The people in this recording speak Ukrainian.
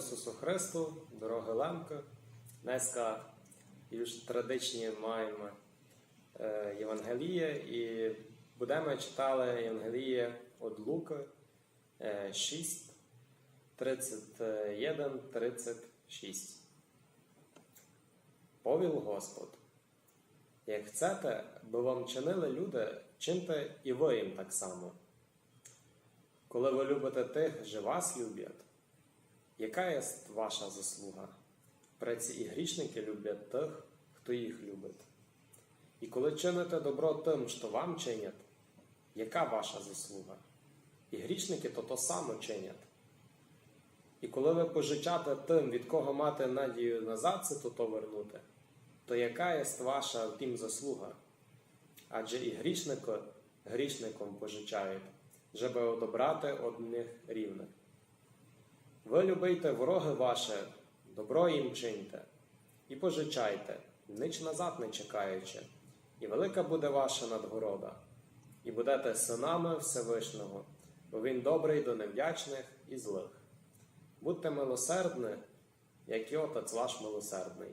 Ісусу Христу, дорогі лемки. Днеска już традиційні маємо Євангеліє і будемо читати Євангеліє від Луки 6, 31, 36. Повіл Господь: як chcете, би вам чинили люди, чинте і ви їм так само. Коли ви любите тих, що вас люблять, яка є ваша заслуга? Прeci і грішники люблять тих, хто їх любить. І коли чините добро тим, що вам чинять, яка ваша заслуга? І грішники то само чинять. І коли ви пожичате тим, від кого мати надію назад це то вернути, то яка є ваша в тім заслуга? Адже і грішники грішником пожичають, żeby одобрати одних рівних. Ви любите вороги ваше, добро їм чиньте, і пожичайте, ніч назад не чекаючи, і велика буде ваша надгорода, і будете синами Всевишнього, бо Він добрий до невдячних і злих. Будьте милосердні, як і Отець ваш милосердний.